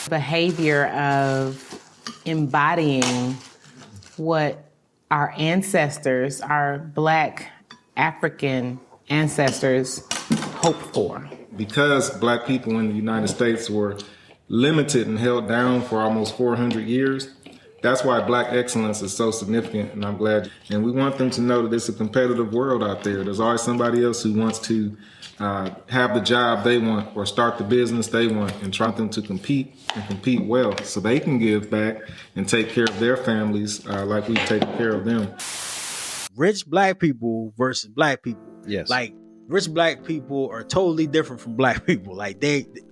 behavior of embodying what our ancestors, our Black African ancestors, hoped for. Because Black people in the United States were limited and held down for almost 400 years, that's why Black excellence is so significant, and I'm glad. And we want them to know that it's a competitive world out there. There's always somebody else who wants to have the job they want or start the business they want, and try them to compete and compete well so they can give back and take care of their families like we've taken care of them. Rich Black people versus Black people. Yes. Like, rich Black people are totally different from Black people. Like,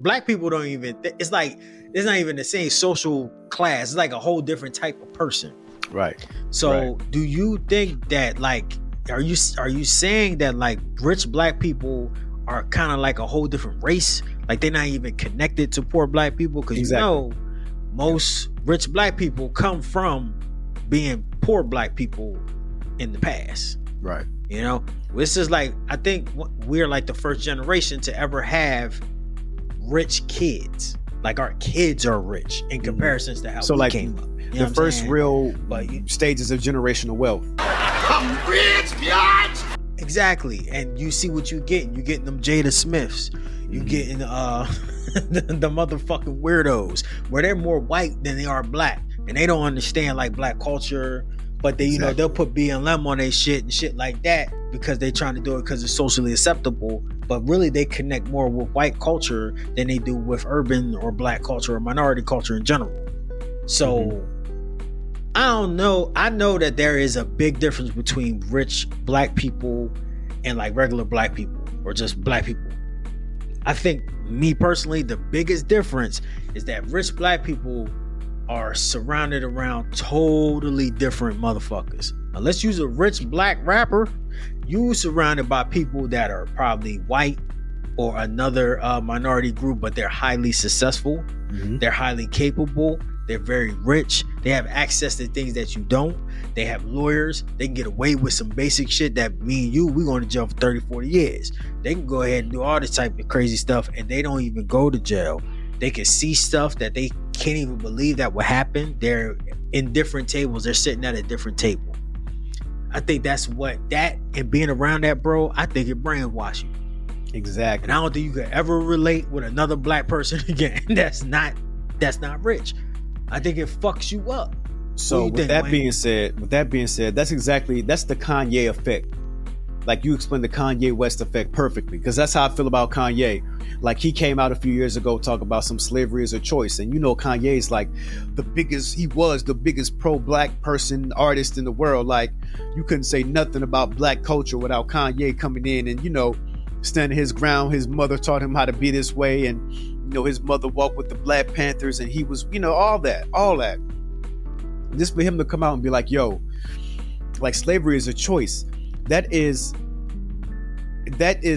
Black people don't even, it's like, it's not even the same social class. It's like a whole different type of person. Right. So do you think that, like, are you saying that, like, rich Black people are kind of like a whole different race? Like, they're not even connected to poor Black people? Because you know, most rich Black people come from being poor Black people in the past. Right. You know, this is like, I think we're like the first generation to ever have rich kids. Like, our kids are rich in comparisons to how we came up. You know the first real stages of generational wealth. I'm rich, bitch! Exactly. And you see what you getting. You're getting them Jada Smiths. You getting the motherfucking weirdos, where they're more white than they are Black. And they don't understand, like, Black culture. But they, you know, they'll put BLM on their shit and shit like that because they're trying to do it because it's socially acceptable. But really, they connect more with white culture than they do with urban or Black culture or minority culture in general. So I don't know. I know that there is a big difference between rich Black people and like regular Black people or just Black people. I think, me personally, the biggest difference is that rich Black people are surrounded around totally different motherfuckers. Unless you're a rich Black rapper, you surrounded by people that are probably white or another minority group, but they're highly successful. They're highly capable. They're very rich. They have access to things that you don't. They have lawyers. They can get away with some basic shit that me and you, we're going to jail for 30, 40 years. They can go ahead and do all this type of crazy stuff and they don't even go to jail. They can see stuff that they can't even believe that would happen. They're in different tables. They're sitting at a different table. I think that's what that, and being around that, bro, I think it brainwashes you. Exactly. And I don't think you could ever relate with another Black person again that's not rich. I think it fucks you up. So with that being said, that's the Kanye effect. Like, you explained the Kanye West effect perfectly, because that's how I feel about Kanye. Like, he came out a few years ago talking about some slavery as a choice, and you know Kanye's like he was the biggest pro-Black artist in the world. Like, you couldn't say nothing about Black culture without Kanye coming in and, you know, standing his ground. His mother taught him how to be this way, and, you know, his mother walked with the Black Panthers, and he was, you know, all that. Just for him to come out and be like, yo, like, slavery is a choice. That is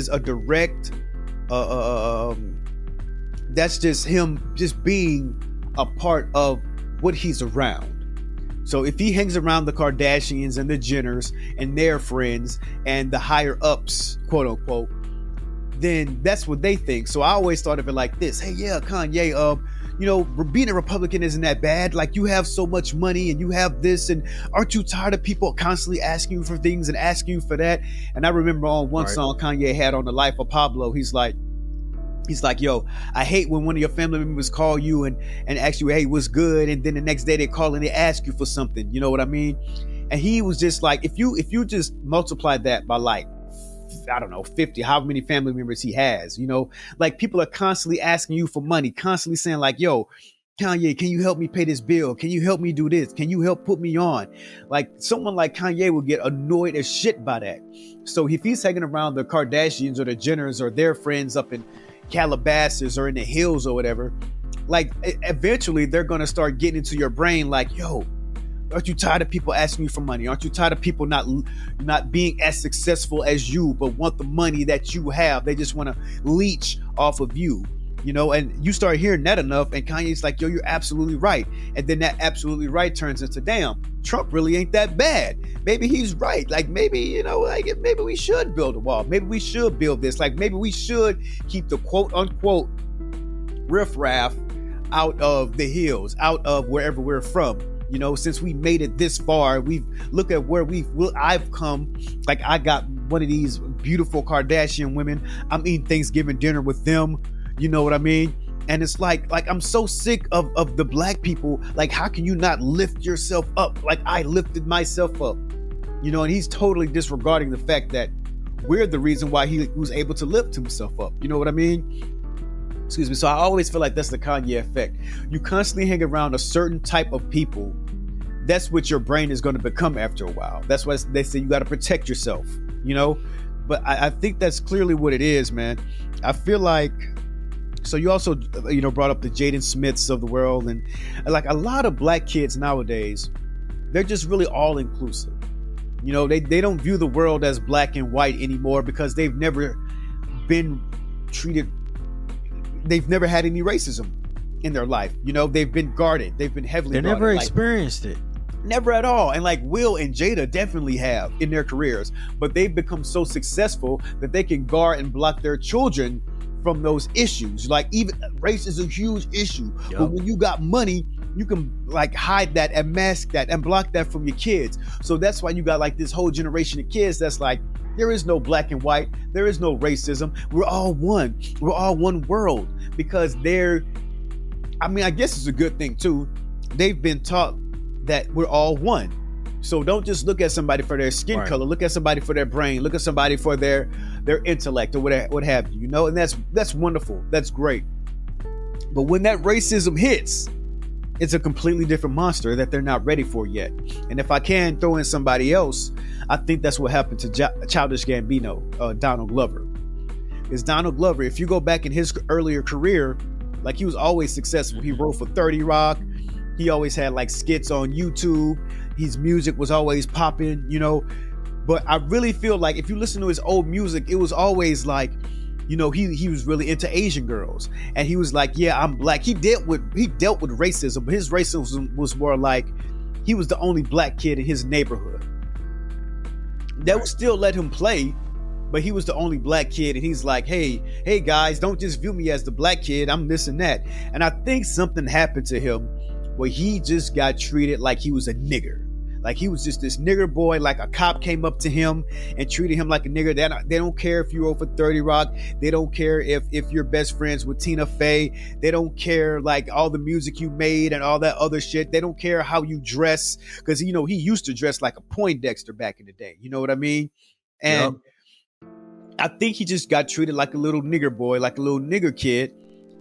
a direct that's just him just being a part of what he's around. So if he hangs around the Kardashians and the Jenners and their friends and the higher ups, quote unquote, then that's what they think. So I always thought of it like this: hey, yeah, Kanye, you know, being a Republican isn't that bad. Like, you have so much money and you have this, and aren't you tired of people constantly asking you for things and asking you for that? And I remember on one song Kanye had on The Life of Pablo, he's like, yo, I hate when one of your family members call you and ask you, hey, what's good? And then the next day they call and they ask you for something. You know what I mean? And he was just like, if you just multiply that by, like, I don't know, 50, however many family members he has, you know, like, people are constantly asking you for money, constantly saying like, yo, Kanye, can you help me pay this bill? Can you help me do this? Can you help put me on? Like, someone like Kanye will get annoyed as shit by that. So if he's hanging around the Kardashians or the Jenners or their friends up in Calabasas or in the hills or whatever, like, eventually they're going to start getting into your brain like, yo, aren't you tired of people asking you for money? Aren't you tired of people not being as successful as you, but want the money that you have? They just want to leech off of you, you know? And you start hearing that enough, and Kanye's like, yo, you're absolutely right. And then that absolutely right turns into, damn, Trump really ain't that bad. Maybe he's right. Like, maybe, you know, like, maybe we should build a wall. Maybe we should build this. Like, maybe we should keep the quote unquote riffraff out of the hills, out of wherever we're from. You know, since we made it this far, we've look at where I've come. Like, I got one of these beautiful Kardashian women. I'm eating Thanksgiving dinner with them. You know what I mean? And it's like I'm so sick of the black people. Like, how can you not lift yourself up? Like, I lifted myself up. You know, and he's totally disregarding the fact that we're the reason why he was able to lift himself up. You know what I mean? Excuse me. So I always feel like that's the Kanye effect. You constantly hang around a certain type of people. That's what your brain is going to become after a while. That's why they say you got to protect yourself, you know? But I think that's clearly what it is, man. I feel like, so you also, you know, brought up the Jaden Smiths of the world. And like a lot of black kids nowadays, they're just really all inclusive. You know, they don't view the world as black and white anymore because they've never been treated, they've never had any racism in their life. You know, they've been guarded. They've been heavily guarded. They never experienced it. Never at all. And like Will and Jada definitely have in their careers, but they've become so successful that they can guard and block their children from those issues. Like, even race is a huge issue. Yep. But when you got money, you can like hide that and mask that and block that from your kids. So that's why you got like this whole generation of kids that's like, there is no black and white. There is no racism. We're all one. We're all one world, because I mean, I guess it's a good thing too. They've been taught that we're all one. So don't just look at somebody for their skin color. Look at somebody for their brain. Look at somebody for their intellect or what have you. You know, and that's wonderful. That's great. But when that racism hits, it's a completely different monster that they're not ready for yet. And if I can throw in somebody else, I think that's what happened to Childish Gambino, Donald Glover. Because Donald Glover, if you go back in his earlier career, like, he was always successful. He wrote for 30 Rock. He always had like skits on YouTube. His music was always popping, you know. But I really feel like if you listen to his old music, it was always like, you know, he was really into Asian girls. And he was like, yeah, I'm black. He dealt with racism, but his racism was more like he was the only black kid in his neighborhood. That would still let him play, but he was the only black kid, and he's like, hey guys, don't just view me as the black kid. I'm this and that. And I think something happened to him where he just got treated like he was a nigger. Like, he was just this nigger boy. Like, a cop came up to him and treated him like a nigger. They don't care if you wrote for 30 Rock. They don't care if you're best friends with Tina Fey. They don't care like all the music you made and all that other shit. They don't care how you dress, because, you know, he used to dress like a Poindexter back in the day. You know what I mean? And I think he just got treated like a little nigger boy, like a little nigger kid.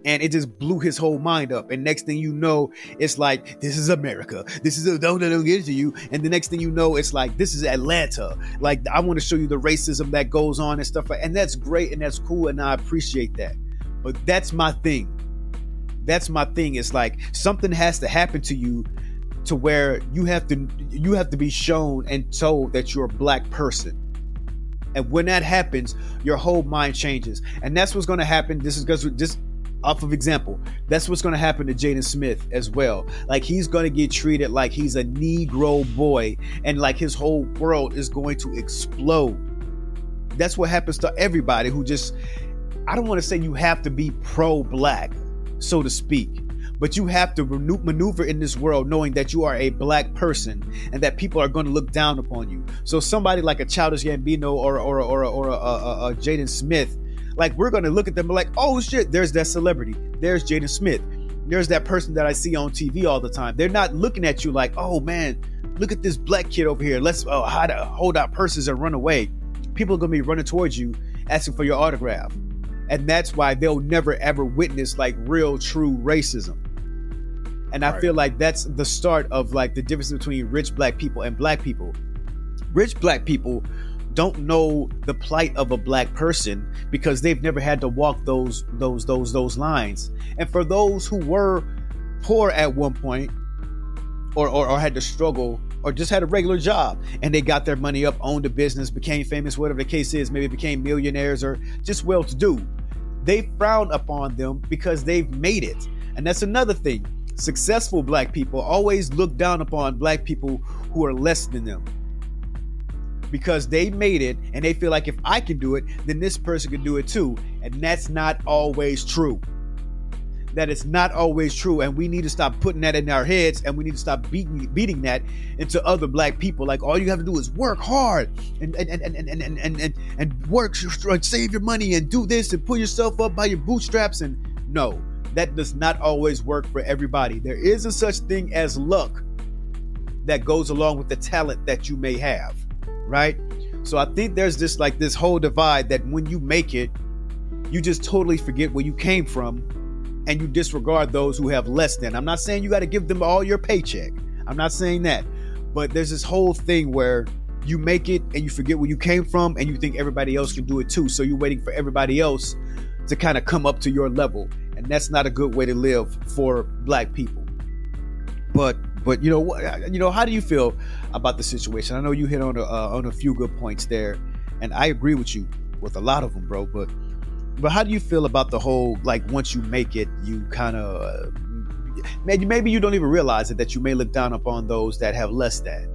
And it just blew his whole mind up. And next thing you know, it's like, this is America. This is don't get it to you. And the next thing you know, it's like, this is Atlanta. Like, I want to show you the racism that goes on and stuff. And that's great and that's cool. And I appreciate that. But that's my thing. That's my thing. It's like, something has to happen to you to where you have to be shown and told that you're a black person. And when that happens, your whole mind changes. And that's what's going to happen. This is because just off of example, that's what's going to happen to Jaden Smith as well. Like, he's going to get treated like he's a Negro boy, and like his whole world is going to explode. That's what happens to everybody who just, I don't want to say you have to be pro-black, so to speak, but you have to maneuver in this world knowing that you are a black person and that people are going to look down upon you. So somebody like a Childish Gambino or a Jaden Smith, like, we're going to look at them like, oh shit, there's that celebrity. There's Jaden Smith. There's that person that I see on TV all the time. They're not looking at you like, oh man, look at this black kid over here. Let's hold our purses and run away. People are going to be running towards you asking for your autograph. And that's why they'll never ever witness like real, true racism. And I feel like that's the start of like the difference between rich black people and black people. Rich black people don't know the plight of a black person because they've never had to walk those lines. And for those who were poor at one point or had to struggle or just had a regular job and they got their money up, owned a business, became famous, whatever the case is, maybe became millionaires or just well-to-do, they frown upon them because they've made it. And that's another thing. Successful black people always look down upon black people who are less than them, because they made it and they feel like if I can do it, then this person can do it too. And that's not always true. that it's not always true, and we need to stop putting that in our heads, and we need to stop beating that into other black people. Like, all you have to do is work hard and work, save your money and do this and pull yourself up by your bootstraps. And no, that does not always work for everybody. There is a such thing as luck that goes along with the talent that you may have, right? So I think there's this whole divide that when you make it, you just totally forget where you came from and you disregard those who have less than. I'm not saying you got to give them all your paycheck. I'm not saying that. But there's this whole thing where you make it and you forget where you came from and you think everybody else can do it too. So you're waiting for everybody else to kind of come up to your level. And that's not a good way to live for black people. But you know what? How do you feel about the situation? I know you hit on a few good points there, and I agree with you with a lot of them, bro. But how do you feel about the whole, like, once you make it, you kind of maybe you don't even realize it, that you may look down upon those that have less than?